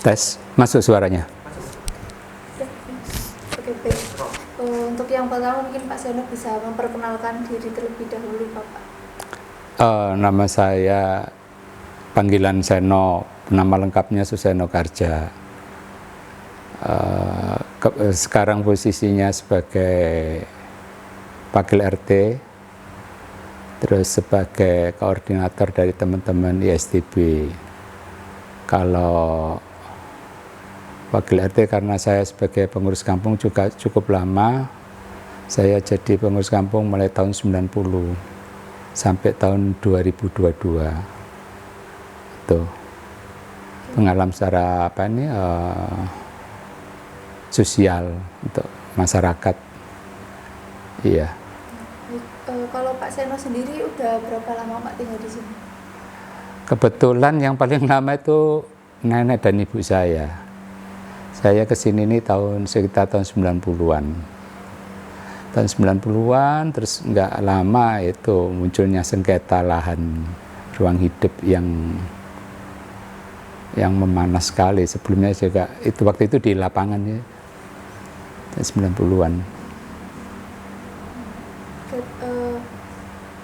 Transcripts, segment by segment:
Tes, masuk suaranya. Oke, baik. Untuk yang pertama mungkin Pak Seno bisa memperkenalkan diri terlebih dahulu, Bapak. Nama saya, panggilan Seno, nama lengkapnya Suseno Karja. Sekarang posisinya sebagai Wakil RT, terus sebagai koordinator dari teman-teman ISTB. Kalau Wakil RT karena saya sebagai pengurus kampung juga cukup lama. Saya jadi pengurus kampung mulai tahun 90 sampai tahun 2022. Itu pengalaman secara sosial untuk masyarakat. Iya. Kalau Pak Seno sendiri udah berapa lama Pak tinggal di sini? Kebetulan yang paling lama itu nenek dan ibu saya. Saya kesini ini sekitar tahun 90-an. Tahun 90-an, terus nggak lama itu munculnya sengketa lahan ruang hidup yang memanas sekali. Sebelumnya juga, waktu itu di lapangan ya, tahun 90-an.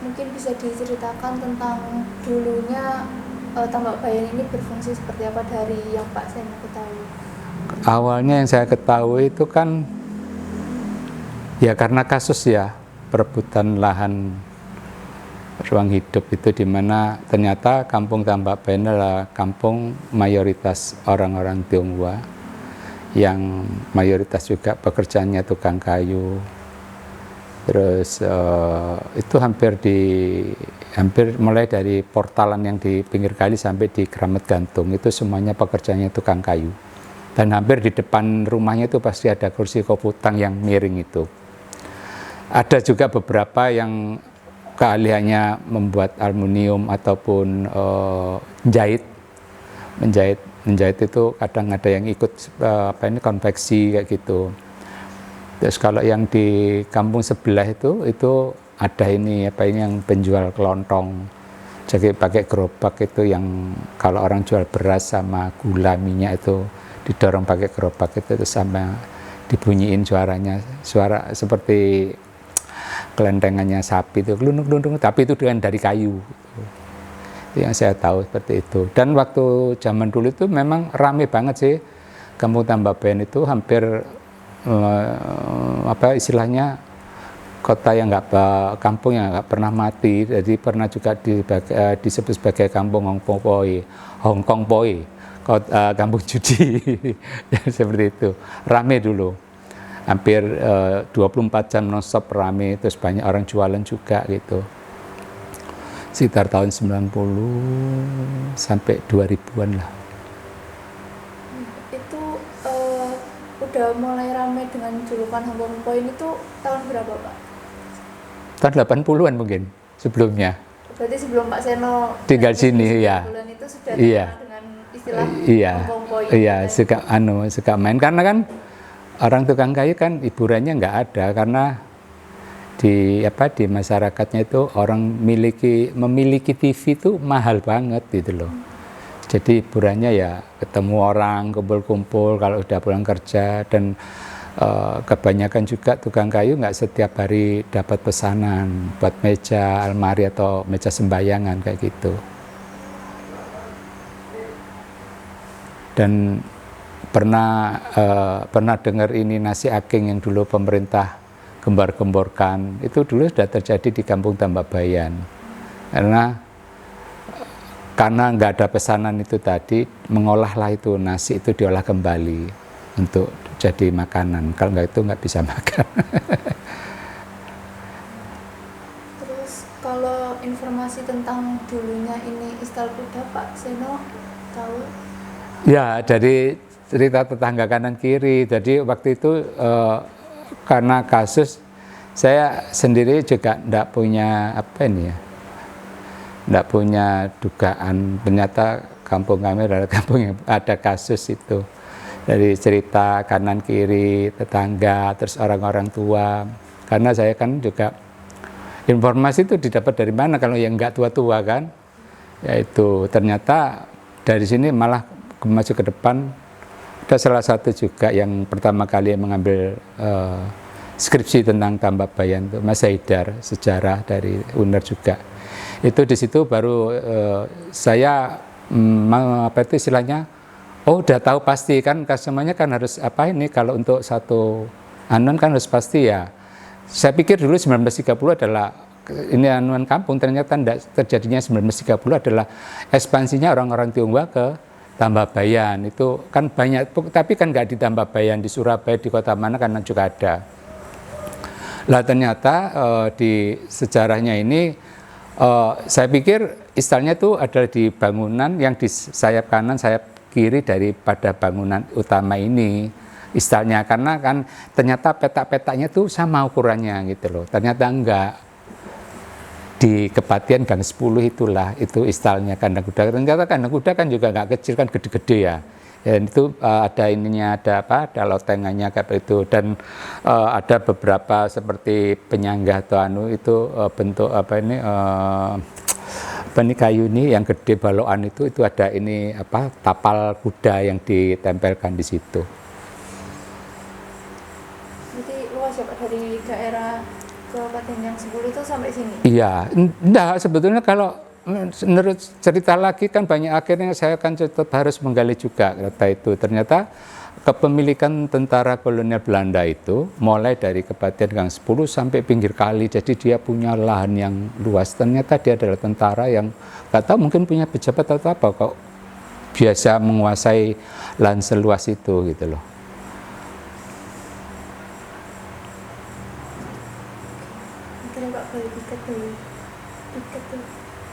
Mungkin bisa diceritakan tentang dulunya Tambak Bayan ini berfungsi seperti apa dari yang Pak Seno ketahui? Awalnya yang saya ketahui itu kan ya karena kasus ya perebutan lahan ruang hidup itu, di mana ternyata kampung Tambak Bayan adalah kampung mayoritas orang-orang Tionghoa yang mayoritas juga pekerjaannya tukang kayu. Terus itu hampir mulai dari portalan yang di pinggir kali sampai di Keramat Gantung itu semuanya pekerjaannya tukang kayu. Dan hampir di depan rumahnya itu pasti ada kursi koputang yang miring itu. Ada juga beberapa yang keahliannya membuat aluminium ataupun menjahit itu kadang ada yang ikut konveksi kayak gitu. Terus kalau yang di kampung sebelah itu ada yang penjual kelontong. Jadi pakai gerobak itu yang kalau orang jual beras sama gula minyak itu didorong pakai gerobak itu sama dibunyiin suara seperti kelentengannya sapi itu glundung-glundung, tapi itu dari kayu. Itu yang saya tahu seperti itu. Dan waktu zaman dulu itu memang rame banget sih kampung Tambak Bayan itu, hampir istilahnya kampung yang nggak pernah mati. Jadi pernah juga disebut sebagai kampung Hong Kong Poi, kampung judi. Seperti itu, rame dulu, hampir 24 jam non-stop rame, terus banyak orang jualan juga gitu. Sekitar tahun 90 sampai 2000-an lah. Udah mulai ramai dengan julukan Hong Kong Point itu tahun berapa Pak? Tahun 80-an mungkin sebelumnya. Berarti sebelum Pak Seno tinggal sini ya. Itu sudah dengan istilah Hong Kong Point. Iya, suka main karena kan orang tukang kayu kan hiburannya nggak ada, karena di masyarakatnya itu orang memiliki TV itu mahal banget gitu loh. Jadi hiburannya ya ketemu orang, kumpul-kumpul kalau udah pulang kerja, dan kebanyakan juga tukang kayu nggak setiap hari dapat pesanan buat meja almari atau meja sembayangan kayak gitu. Dan pernah dengar ini nasi aking yang dulu pemerintah gembar-gemborkan, itu dulu sudah terjadi di kampung Tambak Bayan. Karena nggak ada pesanan itu tadi, mengolahlah itu nasi itu diolah kembali untuk jadi makanan. Kalau nggak itu nggak bisa makan. Terus kalau informasi tentang dulunya ini Istal Kuda, Pak Seno tahu? Ya, dari cerita tetangga kanan kiri. Jadi waktu itu karena kasus, saya sendiri juga nggak punya nggak punya dugaan. Ternyata kampung kami adalah kampung yang ada kasus itu. Dari cerita kanan kiri tetangga, terus orang-orang tua. Karena saya kan juga informasi itu didapat dari mana kalau yang nggak tua-tua kan? Yaitu ternyata dari sini malah maju ke depan ada salah satu juga yang pertama kali mengambil skripsi tentang Tambak Bayan itu Mas Haidar, sejarah dari UNER juga. Itu di situ baru saya apa itu istilahnya, oh udah tahu pasti kan semuanya kan harus apa ini kalau untuk satu anuan kan harus pasti ya. Saya pikir dulu 1930 adalah ini anuan kampung, ternyata tidak, terjadinya 1930 adalah ekspansinya orang-orang Tionghoa ke Tambak Bayan. Itu kan banyak, tapi kan nggak di Tambak Bayan, di Surabaya, di kota mana kan juga ada. Lah ternyata di sejarahnya ini saya pikir istilahnya itu adalah di bangunan yang di sayap kanan, sayap kiri daripada bangunan utama ini istilahnya, karena kan ternyata petak-petaknya tuh sama ukurannya gitu loh. Ternyata enggak. Di Kepatihan Gang 10 itulah itu istilahnya kandang kuda. Ternyata kandang kuda kan juga enggak kecil, kan gede-gede ya. Dan itu ada ininya, ada apa, ada lotengannya kayak itu, dan ada beberapa seperti penyanggah atau anu itu bentuk apa ini kayu ini yang gede balokan itu ada ini apa tapal kuda yang ditempelkan di situ. Jadi luas ya Pak, dari daerah Kabupaten Gang 10 itu sampai sini? Iya, enggak, sebetulnya kalau menurut cerita lagi kan banyak, akhirnya saya kan tetap harus menggali juga kata itu. Ternyata kepemilikan tentara kolonial Belanda itu mulai dari Kepatihan Gang 10 sampai pinggir kali, jadi dia punya lahan yang luas. Ternyata dia adalah tentara yang nggak tahu mungkin punya pejabat atau apa kok biasa menguasai lahan seluas itu gitu loh.